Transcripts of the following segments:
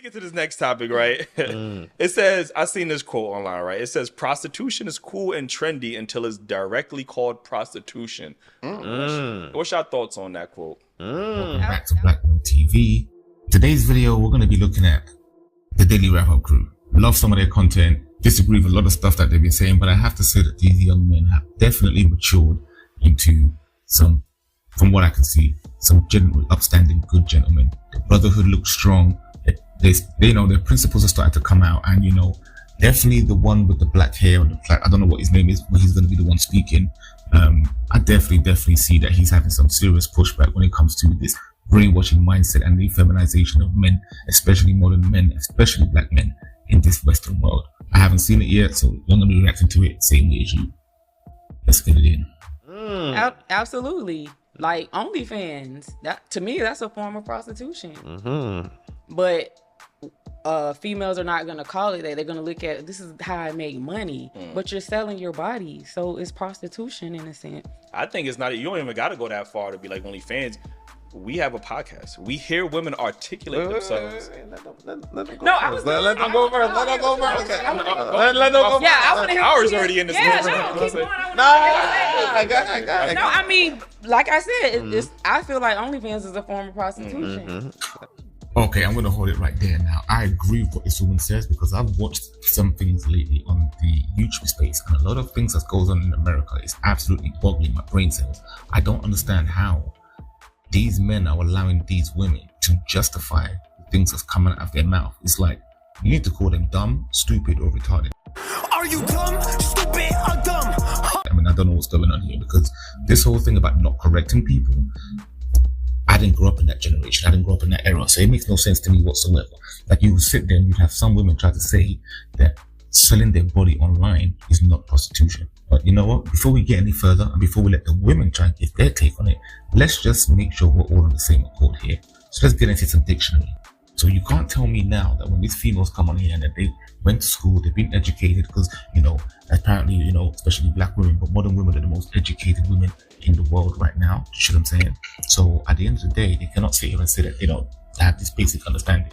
get to this next topic, right? It says, I seen this quote online, right? It says, prostitution is cool and trendy until it's directly called prostitution. What's your thoughts on that quote? Welcome back to Black Men TV. Today's video, we're going to be looking at the Daily Wrap-Up crew. Love some of their content, disagree with a lot of stuff that they've been saying, but I have to say that these young men have definitely matured into some, from what I can see, some genuine, upstanding, good gentlemen. The brotherhood looks strong. They know their principles are starting to come out, and you know, definitely the one with the black hair and the black, I don't know what his name is, but he's going to be the one speaking. I definitely see that he's having some serious pushback when it comes to this brainwashing mindset and the feminization of men, especially modern men, especially black men in this Western world. I haven't seen it yet, so I'm going to be reacting to it same way as you. Let's get it in. Absolutely. Like OnlyFans, that to me, that's a form of prostitution. But females are not going to call it that. They're going to look at, this is how I make money. But you're selling your body, so it's prostitution in a sense. I think it's not, you don't even got to go that far to be like OnlyFans. We have a podcast. We hear women articulate themselves. Let them go first. Let them go first. Yeah, I want to hear. Hours already in this. Yeah, no, keep going. I mean, like I said, it's. I feel like OnlyFans is a form of prostitution. Okay, I'm going to hold it right there now. I agree with what this woman says because I've watched some things lately on the YouTube space, and a lot of things that goes on in America is absolutely boggling my brain cells. I don't understand how these men are allowing these women to justify the things that's coming out of their mouth. It's like, you need to call them dumb, stupid, or retarded. Are you dumb, stupid, or dumb? I mean, I don't know what's going on here because this whole thing about not correcting people, I didn't grow up in that generation. I didn't grow up in that era. So it makes no sense to me whatsoever. Like, you would sit there and you'd have some women try to say that selling their body online is not prostitution. But you know what? Before we get any further and before we let the women try and give their take on it, let's just make sure we're all on the same accord here. So let's get into some dictionary. So you can't tell me now that when these females come on here and that they went to school, they've been educated because, you know, apparently, you know, especially black women, but modern women are the most educated women in the world right now. You know what I'm saying? So at the end of the day, they cannot sit here and say that they don't have this basic understanding.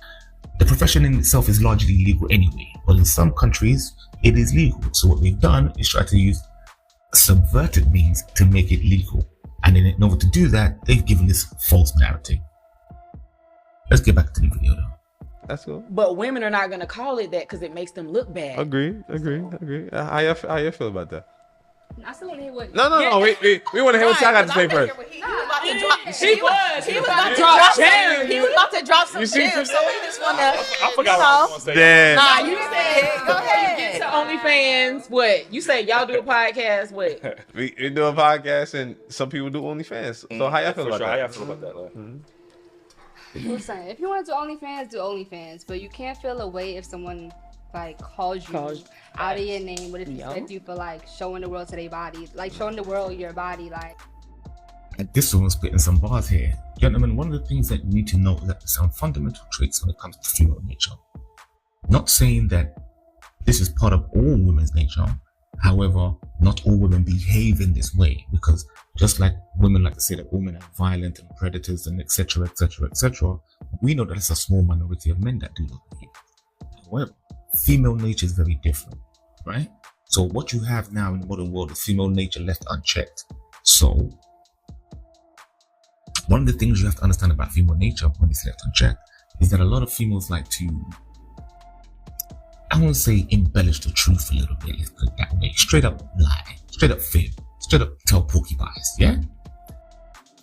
The profession in itself is largely legal anyway, but in some countries, it is legal. So what they've done is try to use subverted means to make it legal. And in order to do that, they've given this false narrative. Let's get back to the video though. That's cool. But women are not going to call it that because it makes them look bad. Agree. How you feel about that? I still want to hear what. No. We want to hear what y'all got to say first. He was about to drop. He was about to drop gems. He was about to drop some see gems. So we just want to. I forgot what I was going to say. Damn. Nah, you said, go ahead. To OnlyFans, what? You say y'all do a podcast, what? We do a podcast and some people do OnlyFans. So how y'all feel about that? How y'all feel about that? Listen, if you want to do OnlyFans, do OnlyFans. But you can't feel a way if someone like calls you out of your name. What if he said you for like showing the world to their body, like showing the world your body, like. And this one's spitting some bars here. Gentlemen, one of the things that you need to know is that there's some fundamental traits when it comes to female nature. Not saying that this is part of all women's nature. However, not all women behave in this way because just like women like to say that women are violent and predators and etc., we know that it's a small minority of men that do those behaviors. However, female nature is very different, right? So what you have now in the modern world is female nature left unchecked. So one of the things you have to understand about female nature when it's left unchecked is that a lot of females like to, I won't say embellish the truth a little bit, let's put it that way. Straight up lie, straight up fib, straight up tell porcupines, yeah?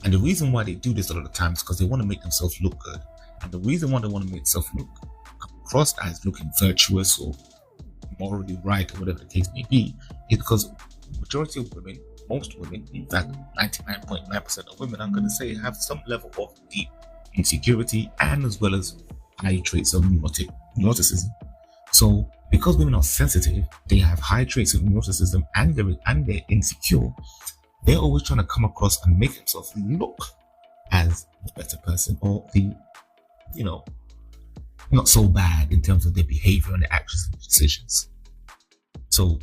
And the reason why they do this a lot of times is because they want to make themselves look good. And the reason why they want to make themselves look across as looking virtuous or morally right or whatever the case may be is because the majority of women, most women, in fact 99.9% of women, I'm going to say, have some level of deep insecurity and as well as high traits of neuroticism. So because women are sensitive, they have high traits of neuroticism and they're insecure, they're always trying to come across and make themselves look as the better person or the, you know, not so bad in terms of their behavior and their actions and decisions. So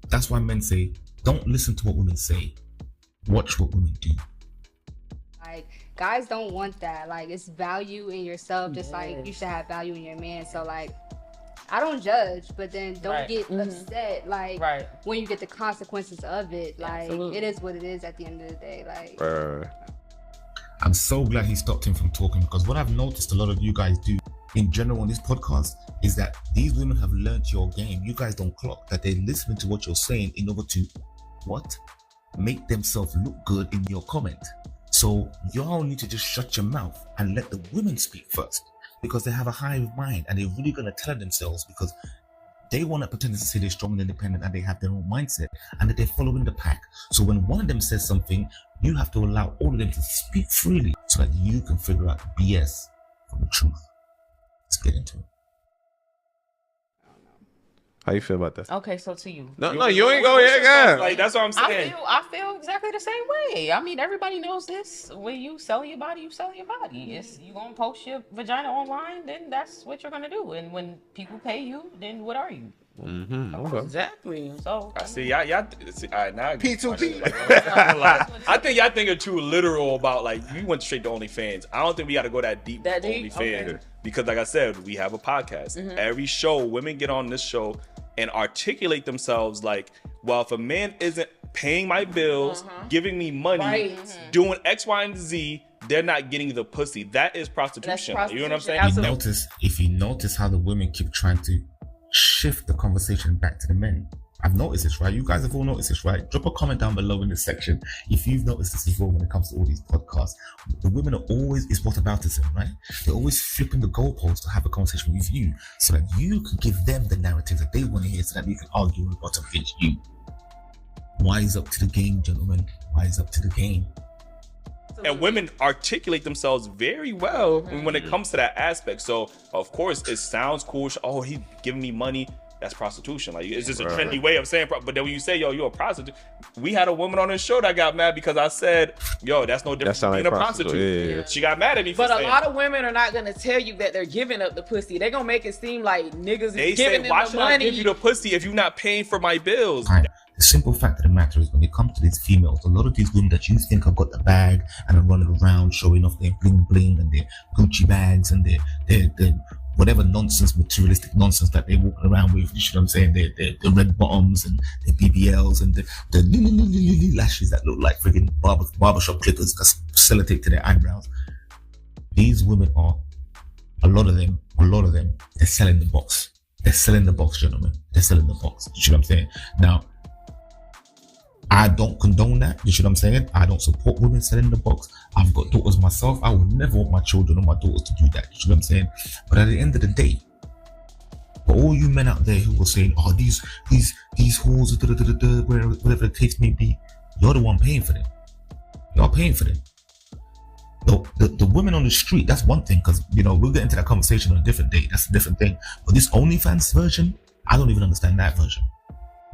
that's why men say, don't listen to what women say, watch what women do. Like, guys don't want that. Like, it's value in yourself, just like you should have value in your man. So like, I don't judge, but then don't get upset like when you get the consequences of it. Like, it is what it is at the end of the day. Like, I'm so glad he stopped him from talking, because what I've noticed a lot of you guys do in general on this podcast is that these women have learnt your game. You guys don't clock that they're listening to what you're saying in order to make themselves look good in your comment. So y'all need to just shut your mouth and let the women speak first, because they have a hive mind and they're really going to tell themselves, because they want to pretend to say they're strong and independent and they have their own mindset and that they're following the pack. So when one of them says something, you have to allow all of them to speak freely so that you can figure out BS from the truth. Let's get into it. How you feel about that? Okay, so to you. No, you ain't go yet, guys. Like, that's what I'm saying. I feel exactly the same way. I mean, everybody knows this. When you sell your body, you sell your body. It's, you gonna post your vagina online, then that's what you're gonna do. And when people pay you, then what are you? Okay. Exactly. So I see y'all see, all right, now P2P. I think y'all think are too literal about, like, we went straight to OnlyFans. I don't think we got to go that deep with OnlyFans because, like I said, we have a podcast. Every show, women get on this show and articulate themselves like, well, if a man isn't paying my bills, giving me money, doing X, Y, and Z, they're not getting the pussy. That is prostitution. You know what I'm saying? If you notice how the women keep trying to shift the conversation back to the men. I've noticed this, right? You guys have all noticed this, right? Drop a comment down below in the section if you've noticed this as well when it comes to all these podcasts. The women are always, it's whataboutism, right? They're always flipping the goalposts to have a conversation with you so that you can give them the narrative that they want to hear so that you can argue and rebut against you. Wise up to the game, gentlemen. Wise up to the game. And women articulate themselves very well when it comes to that aspect. So, of course, it sounds cool. Oh, he's giving me money. That's prostitution. Like, it's just a trendy way of saying. But then when you say, yo, you're a prostitute, we had a woman on this show that got mad because I said, yo, that's no different from being a prostitute. Yeah. She got mad at me for But saying a lot of women are not gonna tell you that they're giving up the pussy. They're gonna make it seem like niggas they is giving say, why them should the money. I give you the pussy if you're not paying for my bills? Right. The simple fact of the matter is, when it comes to these females, a lot of these women that you think have got the bag and are running around showing off their bling bling and their Gucci bags and their whatever nonsense, materialistic nonsense that they're walking around with, you know what I'm saying? The red bottoms and their BBLs and the lashes that look like friggin' barbershop clippers that's sellotape to their eyebrows. These women are, a lot of them, they're selling the box. They're selling the box, gentlemen. They're selling the box. You see what I'm saying? Now, I don't condone that. You see what I'm saying? I don't support women selling the box. I've got daughters myself. I would never want my children or my daughters to do that. You see what I'm saying? But at the end of the day, for all you men out there who are saying, oh, these whores, whatever the case may be, you're the one paying for them. You're paying for them. The women on the street, that's one thing, because, you know, we'll get into that conversation on a different day. That's a different thing. But this OnlyFans version, I don't even understand that version.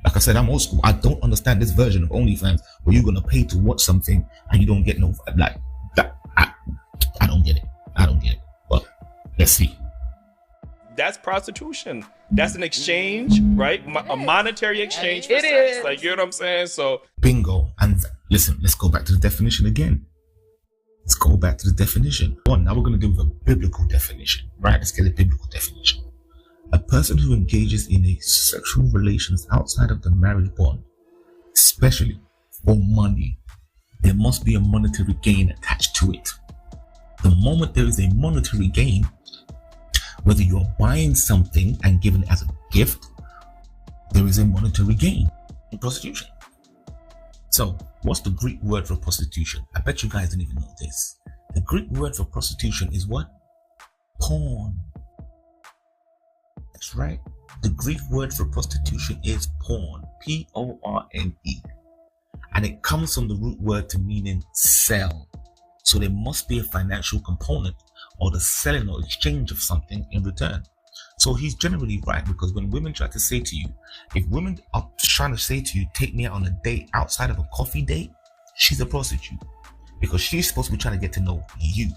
Like I said, I'm old school. I don't understand this version of OnlyFans where you're going to pay to watch something and you don't get no, like, that. I don't get it. But let's see. That's prostitution. That's an exchange, right? A monetary exchange for sex. Like, you know what I'm saying? So, bingo. And listen, let's go back to the definition again. Now we're going to deal with a biblical definition, right? Let's get a biblical definition. A person who engages in a sexual relations outside of the marriage bond, especially for money, there must be a monetary gain attached to it. The moment there is a monetary gain, whether you're buying something and giving it as a gift, there is a monetary gain in prostitution. So, what's the Greek word for prostitution? I bet you guys didn't even know this. The Greek word for prostitution is what? Porn. That's right. The Greek word for prostitution is porn. P-O-R-N-E. And it comes from the root word to meaning sell. So there must be a financial component or the selling or exchange of something in return. So he's generally right, because when women try to say to you, if women are trying to say to you, take me out on a date outside of a coffee date, she's a prostitute. Because she's supposed to be trying to get to know you,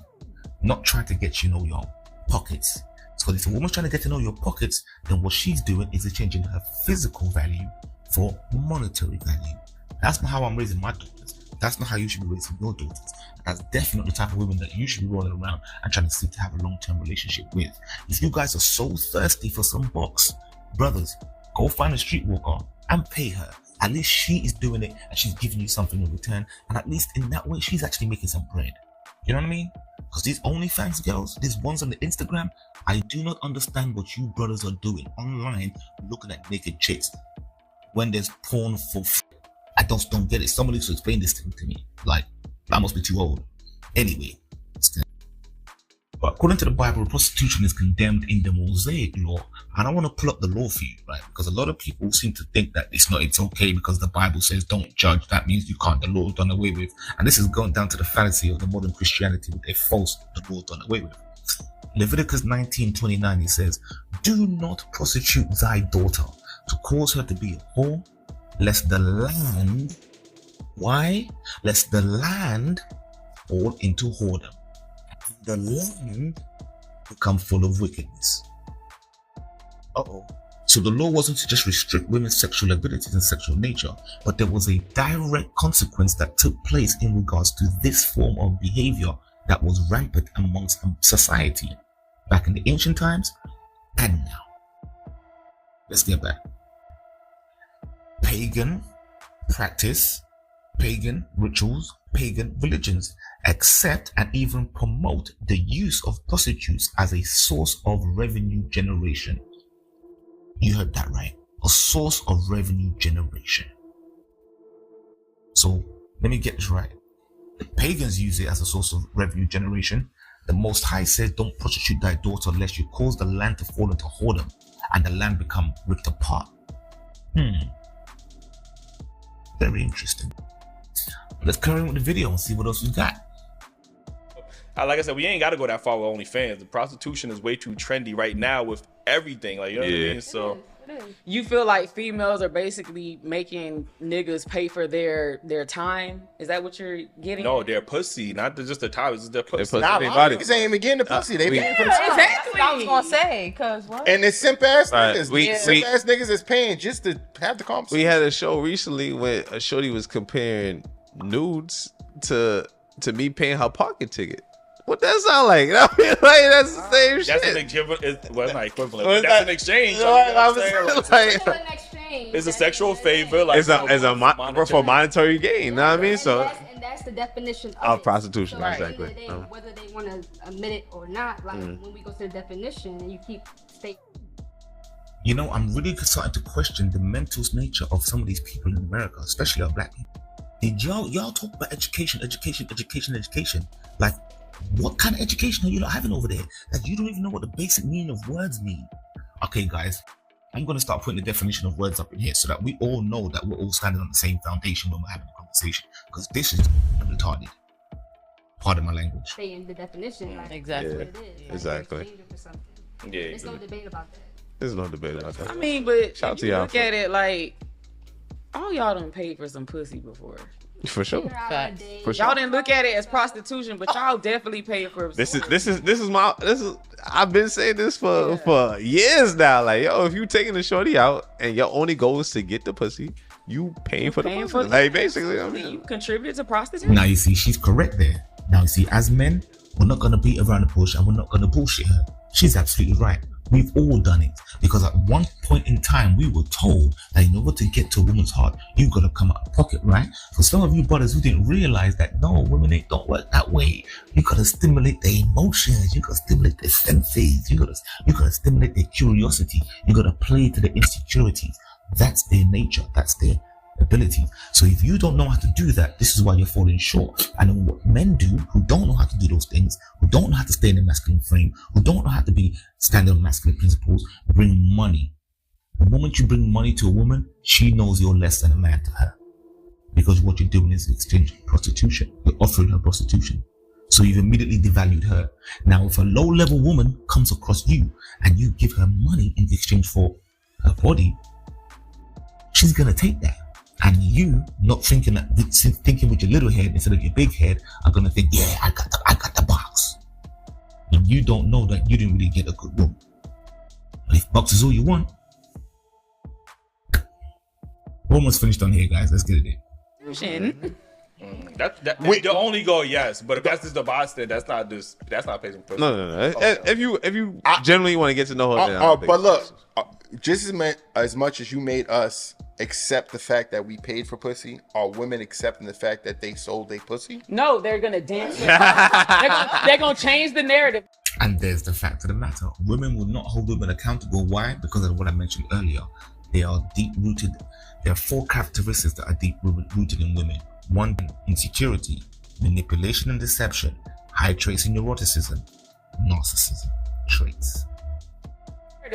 not trying to get you know your pockets. So if a woman's trying to get to know your pockets, then what she's doing is exchanging her physical value for monetary value. That's how I'm raising my daughters. That's not how you should be raising your daughters. That's definitely the type of women that you should be rolling around and trying to seek to have a long-term relationship with. If you guys are so thirsty for some box, brothers, go find a streetwalker and pay her. At least she is doing it and she's giving you something in return. And at least in that way, she's actually making some bread. You know what I mean? Because these OnlyFans girls, these ones on the Instagram, I do not understand what you brothers are doing online looking at naked chicks when there's porn for I just don't get it. Somebody should explain this thing to me. Like, I must be too old. Anyway, but according to the Bible, prostitution is condemned in the Mosaic law. And I want to pull up the law for you, right? Because a lot of people seem to think that it's okay because the Bible says don't judge. That means you can't, the law is done away with. And this is going down to the fallacy of the modern Christianity with a false, the law is done away with. Leviticus 19:29, it says, do not prostitute thy daughter to cause her to be a whore, lest the land, why? Lest the land fall into whoredom. The land become full of wickedness. So the law wasn't to just restrict women's sexual abilities and sexual nature, but there was a direct consequence that took place in regards to this form of behavior that was rampant amongst society back in the ancient times and now. Let's get back. Pagan practice, pagan rituals, pagan religions accept and even promote the use of prostitutes as a source of revenue generation. You heard that right. A source of revenue generation. So let me get this right. The pagans use it as a source of revenue generation. The Most High says, don't prostitute thy daughter lest you cause the land to fall into whoredom and the land become ripped apart. Very interesting. Let's carry on with the video and see what else we got. Like I said, we ain't got to go that far with OnlyFans. The prostitution is way too trendy right now with everything. Like, you know what I mean? So you feel like females are basically making niggas pay for their time? Is that what you're getting? No, their pussy, not just their time. It's their pussy. Nah, niggas ain't even getting the pussy. They paying for the time. Exactly. I was gonna say, cause what? And it's simp ass niggas. We- Simp ass niggas is paying just to have the conversation. We had a show recently when a shorty was comparing nudes to me paying her parking ticket. What that sound like? I mean, like that's the same shit. That's an equivalent. Well, it's not equivalent. But that's an exchange. It's a sexual favor. Like, for monetary gain. You know what I mean? So And that's the definition of it. prostitution. So Exactly. at the end of the day, whether they want to admit it or not, like when we go to the definition and you keep stating. You know, I'm really starting to question the mental nature of some of these people in America, especially our black people. Did y'all talk about education? Like, what kind of education are you not having over there? Like, you don't even know what the basic meaning of words mean. Okay, guys, I'm going to start putting the definition of words up in here so that we all know that we're all standing on the same foundation when we're having a conversation. Because this is retarded. Pardon my language. Stay in the definition. Like, Exactly. What it is. Like, Exactly. exchange it for something. Yeah, There's no debate about that. There's no debate about that. I mean, but Shout if to you y'all look for- at it like, all y'all done paid for some pussy before. For sure. Facts. For sure. Y'all didn't look at it as prostitution, but y'all definitely paid for This is I've been saying this for years now. Like, yo, if you taking the shorty out and your only goal is to get the pussy, you paying for the pussy. Like, basically, I mean, you contributed to prostitution. Now, you see, she's correct there. Now, you see, as men, we're not going to beat around the bush and we're not going to bullshit her. She's absolutely right. We've all done it. Because at one point in time, we were told that in order to get to a woman's heart, you've got to come out of pocket, right? For some of you brothers who didn't realize that, no, women don't work that way. You got to stimulate their emotions. You got to stimulate their senses. You got to stimulate their curiosity. You got to play to their insecurities. That's their nature. That's their ability. So if you don't know how to do that, this is why you're falling short. And what men do who don't know how to do those things, who don't know how to stay in a masculine frame, who don't know how to be standing on masculine principles, bring money. The moment you bring money to a woman, she knows you're less than a man to her. Because what you're doing is exchange prostitution. You're offering her prostitution. So you've immediately devalued her. Now, if a low-level woman comes across you and you give her money in exchange for her body, she's going to take that. And you, not thinking with your little head instead of your big head, are gonna think, yeah, I got the box. And you don't know that you didn't really get a good woman. But if box is all you want, we're almost finished on here, guys. Let's get it in. The only go yes, but if that's just the Boston, that's not pacing pussy. No. If you generally want to get to know her, then but look, just as much as you made us accept the fact that we paid for pussy, are women accepting the fact that they sold their pussy? No, they're gonna dance. They're gonna change the narrative. And there's the fact of the matter: women will not hold women accountable. Why? Because of what I mentioned earlier. They are deep-rooted. There are 4 characteristics that are deep-rooted in women. 1, insecurity, manipulation and deception, high traits in neuroticism, narcissism traits.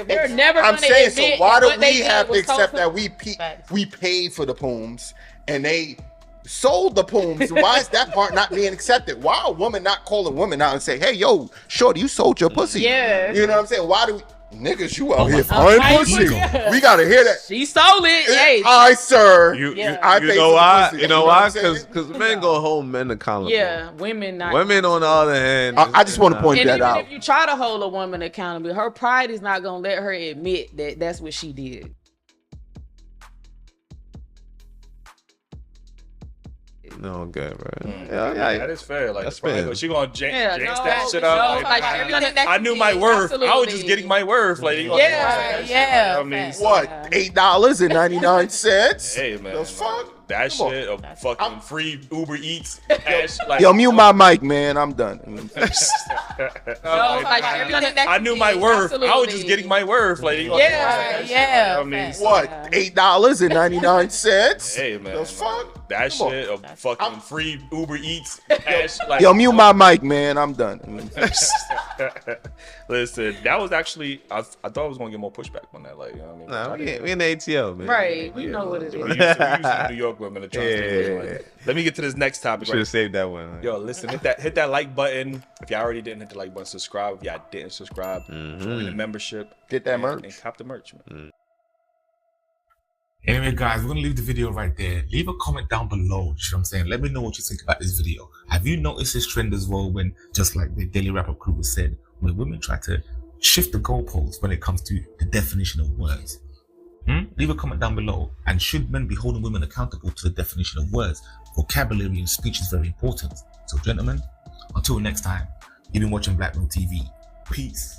They're never I'm gonna saying, admit so why do what they we did have to was accept total- that we paid for the pooms and they sold the pooms? Why is that part not being accepted? Why are women not calling women out and say, hey, yo, shorty, you sold your pussy? Yeah. You know what I'm saying? Why do we... Niggas, you out here buying pussy. We gotta hear that. She sold it. Hey, I, sir. You I know paid for why? pussy. You know what why? I'm saying? Because men go hold men accountable. yeah, women not. Women, on the other hand, I just want to point And that even out. if you try to hold a woman accountable, her pride is not gonna let her admit that that's what she did. No, good, bro. That is fair. Like, That's fair. she gonna jinx no, that shit up. no, like, everything that I she knew my did, worth. I was absolutely. just getting my worth. Like, Yeah. I mean, What? $8.99? hey man, The fuck? that Come on. shit of fucking free Uber Eats. Cash, like, Yo, mute my mic, man. I'm done. I knew my worth. I was just getting my worth. Like, Yeah. I mean, What? $8.99? hey man, The fuck? that Come on. shit of fucking free Uber Eats. Cash, like, Yo, mute my mic, man. I'm done. Listen, that was actually I thought I was gonna get more pushback on that. Like, you know what I mean? Nah, we in the ATL, man. Right, we know what it We is. used to New York women to try to stay Yeah. away. Let me get to this next topic. Should have saved that one. Yo, listen, hit that like button. If y'all already didn't hit the like button, subscribe. If y'all didn't subscribe, join the membership. Get that and- merch. And cop the merch, man. Anyway, guys, we're going to leave the video right there. Leave a comment down below. You know what I'm saying? Let me know what you think about this video. Have you noticed this trend as well when, just like the Daily Apocrypha said, when women try to shift the goalposts when it comes to the definition of words? Leave a comment down below. And should men be holding women accountable to the definition of words? Vocabulary and speech is very important. So, gentlemen, until next time, you've been watching Black Mill TV. Peace.